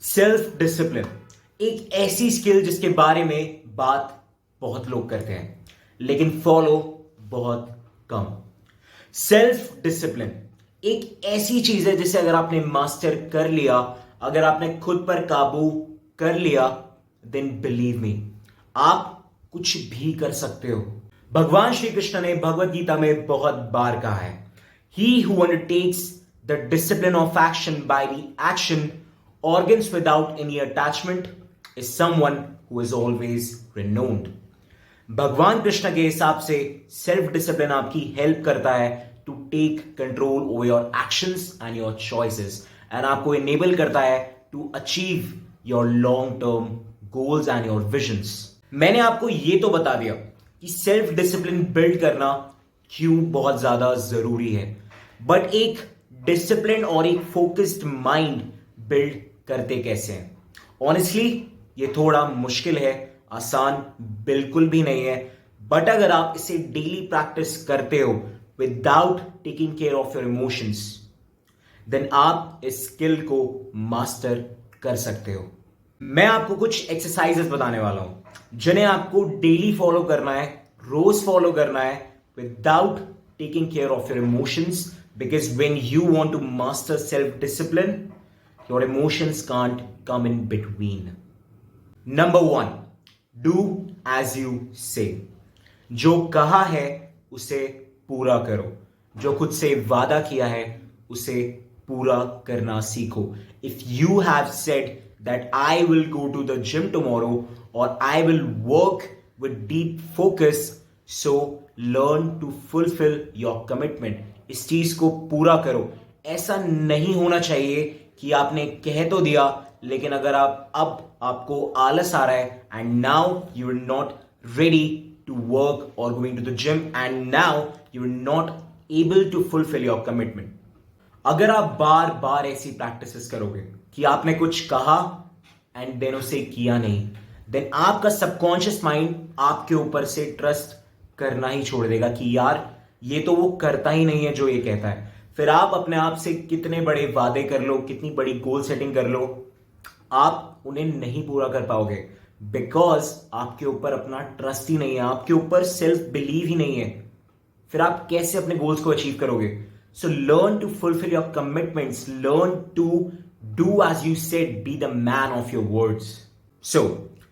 Self discipline एक ऐसी skill जिसके बारे में बात बहुत लोग करते हैं लेकिन फॉलो बहुत कम। सेल्फ डिसिप्लिन एक ऐसी चीज है जिसे अगर आपने मास्टर कर लिया, अगर आपने खुद पर काबू कर लिया, देन बिलीव मी, आप कुछ भी कर सकते हो। भगवान श्री कृष्ण ने भगवत गीता में बहुत बार कहा है, he who undertakes the discipline of action by the action organs without any attachment is someone who is always renowned। भगवान कृष्ण के हिसाब से सेल्फ डिसिप्लिन आपकी हेल्प करता है to take control over your actions and your choices, and आपको enable करता है to achieve your long term goals and your visions. मैंने आपको ये तो बता दिया कि सेल्फ डिसिप्लिन बिल्ड करना क्यों बहुत ज्यादा जरूरी है, बट एक डिसिप्लिन और एक फोकस्ड माइंड बिल्ड करते कैसे हैं? ऑनेस्टली ये थोड़ा मुश्किल है, आसान बिल्कुल भी नहीं है, बट अगर आप इसे डेली प्रैक्टिस करते हो without taking care of your emotions, then आप इस स्किल को मास्टर कर सकते हो। मैं आपको कुछ एक्सरसाइजेस बताने वाला हूं जिन्हें आपको डेली फॉलो करना है, रोज फॉलो करना है without taking care of your emotions, because when you want to master self discipline, your emotions can't come in between। Number 1, do as you say। जो कहा है उसे पूरा करो, जो खुद से वादा किया है उसे पूरा करना सीखो। If you have said that I will go to the gym tomorrow or I will work with deep focus, so learn to fulfill your commitment। इस चीज को पूरा करो। ऐसा नहीं होना चाहिए कि आपने कह तो दिया लेकिन अगर अब आपको आलस आ रहा है and now you are not ready to work और going to the gym and now you are not able to fulfil your commitment. अगर आप बार बार ऐसी प्रैक्टिसेस करोगे कि आपने कुछ कहा एंड देन उसे किया नहीं, देन आपका सबकॉन्शियस माइंड आपके ऊपर से ट्रस्ट करना ही छोड़ देगा कि यार ये तो वो करता ही नहीं है जो ये कहता है। फिर आप अपने आप से कितने बड़े वादे कर लो, कितनी बड़ी गोल सेटिंग कर लो, आप उन्हें नहीं पूरा कर पाओगे बिकॉज आपके ऊपर अपना ट्रस्ट ही नहीं है, आपके ऊपर सेल्फ बिलीव ही नहीं है। फिर आप कैसे अपने गोल्स को अचीव करोगे? So learn to fulfil your commitments, learn to do as you said, be the man of your words. So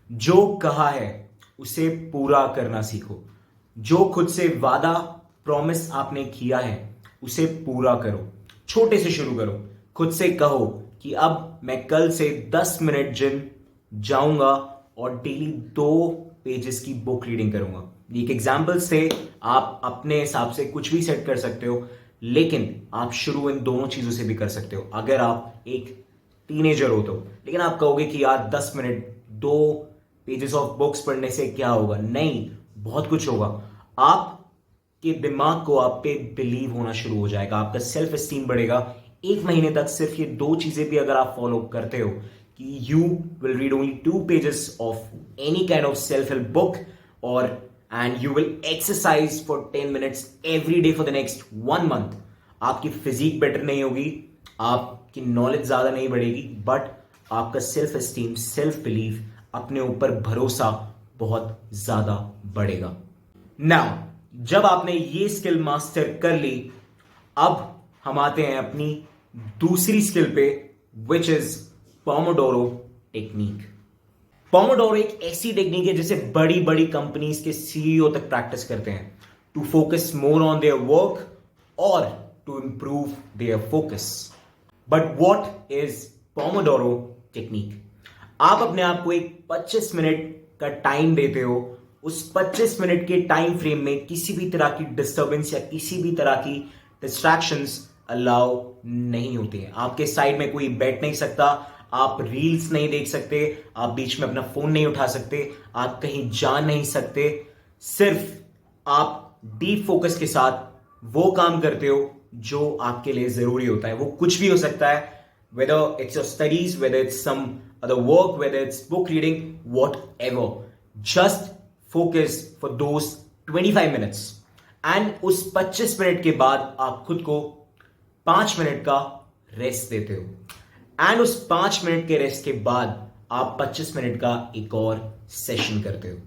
जो कहा है उसे पूरा करना सीखो। जो खुद से वादा प्रॉमिस आपने किया है उसे पूरा करो। छोटे से शुरू करो। खुद से कहो कि अब मैं कल से 10 मिनट जिम जाऊंगा और डेली 2 पेजेस की बुक रीडिंग करूंगा। एक एग्जाम्पल से आप अपने हिसाब से कुछ भी सेट कर सकते हो, लेकिन आप शुरू इन दोनों चीजों से भी कर सकते हो। अगर आप एक टीनेजर हो तो, लेकिन आप कहोगे कि यार 10 मिनट 2 पेजेस ऑफ बुक्स पढ़ने से क्या होगा? नहीं, बहुत कुछ होगा। आप कि दिमाग को आप पे बिलीव होना शुरू हो जाएगा, आपका सेल्फ एस्टीम बढ़ेगा। 1 महीने तक सिर्फ ये 2 चीजें भी अगर आप फॉलो करते हो कि you will read only 2 pages of any kind of self help book और and you will exercise for 10 minutes every day for the next 1 month, आपकी फिजिक बेटर नहीं होगी, आपकी नॉलेज ज्यादा नहीं बढ़ेगी, बट आपका सेल्फ एस्टीम, सेल्फ बिलीव, अपने ऊपर भरोसा बहुत ज्यादा बढ़ेगा। नाउ जब आपने ये स्किल मास्टर कर ली, अब हम आते हैं अपनी दूसरी स्किल पे, which is pomodoro technique. Pomodoro एक ऐसी टेक्निक है जिसे बड़ी बड़ी कंपनीज के सीईओ तक प्रैक्टिस करते हैं to focus more on their work और to improve their focus. But what is pomodoro technique? आप अपने आप को एक 25 मिनट का टाइम देते हो। उस 25 मिनट के टाइम फ्रेम में किसी भी तरह की डिस्टर्बेंस या किसी भी तरह की डिस्ट्रैक्शंस अलाउ नहीं होती हैं। आपके साइड में कोई बैठ नहीं सकता, आप रील्स नहीं देख सकते, आप बीच में अपना फोन नहीं उठा सकते, आप कहीं जा नहीं सकते। सिर्फ आप डीप फोकस के साथ वो काम करते हो जो आपके लिए जरूरी होता है। वो कुछ भी हो सकता है, whether it's your studies, whether it's some other work, whether it's book reading, whatever. Just focus for those 25 minutes and उस 25 मिनट के बाद आप खुद को 5 मिनट का रेस्ट देते हो एंड उस 5 मिनट के रेस्ट के बाद आप 25 मिनट का एक और सेशन करते हो।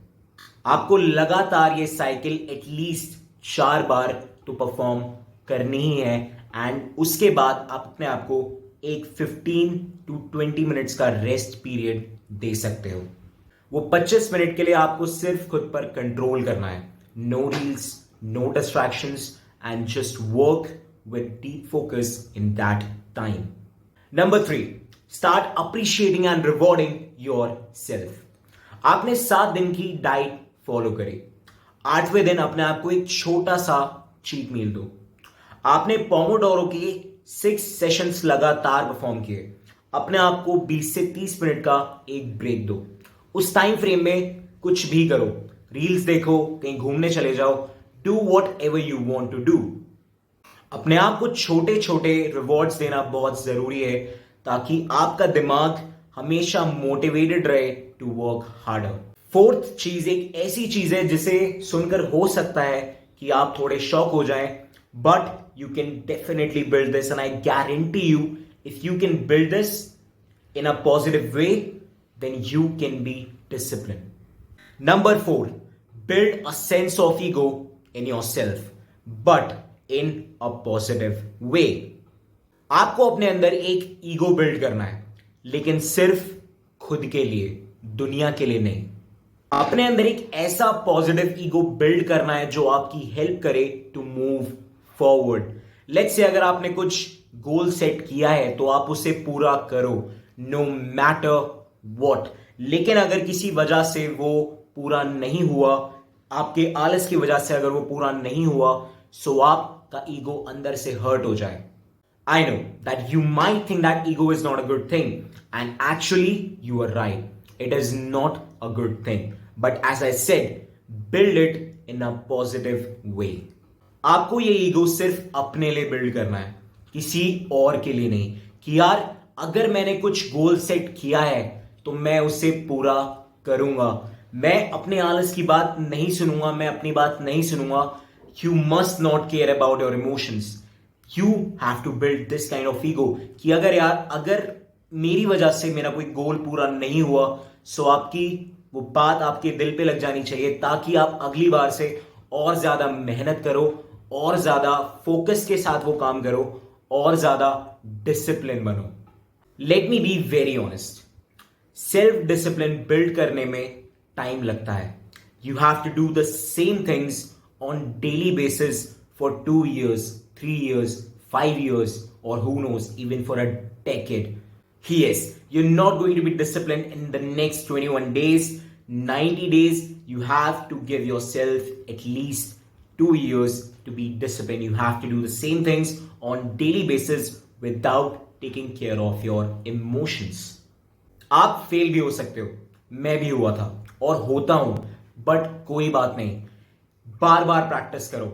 आपको लगातार ये साइकिल एटलीस्ट 4 बार तो परफॉर्म करनी ही है एंड उसके बाद आप अपने आप को एक 15 to 20 मिनट्स का रेस्ट पीरियड दे सकते हो। वो 25 मिनट के लिए आपको सिर्फ खुद पर कंट्रोल करना है। No reels, no distractions and just work with deep focus in that time. Number 3, start appreciating and rewarding yourself. आपने 7 दिन की डाइट फॉलो करी, 8वें दिन अपने आप को एक छोटा सा चीट मील दो। आपने पोमोडोरो के 6 सेशंस लगातार परफॉर्म किए, अपने आप को 20 से 30 मिनट का एक ब्रेक दो। उस टाइम फ्रेम में कुछ भी करो, रील्स देखो, कहीं घूमने चले जाओ, do whatever you want to do. अपने आप को छोटे छोटे रिवॉर्ड्स देना बहुत जरूरी है ताकि आपका दिमाग हमेशा मोटिवेटेड रहे टू वर्क हार्डर। 4th चीज एक ऐसी चीज है जिसे सुनकर हो सकता है कि आप थोड़े शॉक हो जाएं, but you can definitely build this and I guarantee you if you can build this in a positive way then you can be discipline. Number 4, build a sense of ego in yourself, but in a positive way. आपको अपने अंदर एक ego build करना है, लेकिन सिर्फ खुद के लिए, दुनिया के लिए नहीं। अपने अंदर एक ऐसा पॉजिटिव ईगो बिल्ड करना है जो आपकी हेल्प करे to move forward. Let's say अगर आपने कुछ गोल सेट किया है तो आप उसे पूरा करो, नो मैटर व्हाट। लेकिन अगर किसी वजह से वो पूरा नहीं हुआ, आपके आलस की वजह से अगर वो पूरा नहीं हुआ, सो आपका ईगो अंदर से हर्ट हो जाए। I know that you might think that ego is not a good thing, and actually you are right. It is not a good thing. But as I said, build it in a positive way. आपको ये ego सिर्फ अपने लिए build करना है, किसी और के लिए नहीं। कि यार अगर मैंने कुछ गोल सेट किया है तो मैं उसे पूरा करूंगा, मैं अपने आलस की बात नहीं सुनूंगा, मैं अपनी बात नहीं सुनूंगा। You must not care about your emotions. You have to build this kind of ego कि अगर मेरी वजह से मेरा कोई गोल पूरा नहीं हुआ, सो आपकी वो बात आपके दिल पे लग जानी चाहिए ताकि आप अगली बार से और ज्यादा मेहनत करो, और ज्यादा फोकस के साथ वो काम करो, और ज्यादा डिसिप्लिन बनो। Let me be very honest, self discipline build करने में टाइम लगता है। You have to do the same things on daily basis for 2 years, 3 years, 5 years, or who knows, even for a decade. Yes, you're not going to be disciplined in the next 21 days, 90 days. You have to give yourself at least 2 years to be disciplined. You have to do the same things on daily basis without taking care of your emotions. आप fail भी हो सकते हो, मैं भी हुआ था और होता हूं, बट कोई बात नहीं। बार बार प्रैक्टिस करो,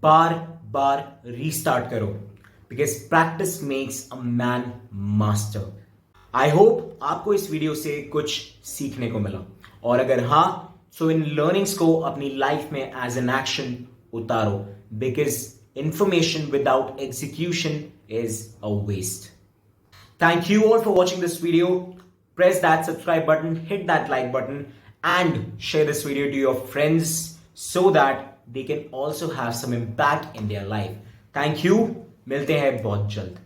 बार बार रीस्टार्ट करो, because practice makes a man master. I hope आपको इस वीडियो से कुछ सीखने को मिला, और अगर हाँ, सो इन लर्निंग्स को अपनी लाइफ में एज एन एक्शन उतारो, because information without execution is a waste. Thank you all for watching this video. Press that subscribe button, hit that like button, and share this video to your friends so that they can also have some impact in their life. Thank you. मिलते हैं बहुत जल्द।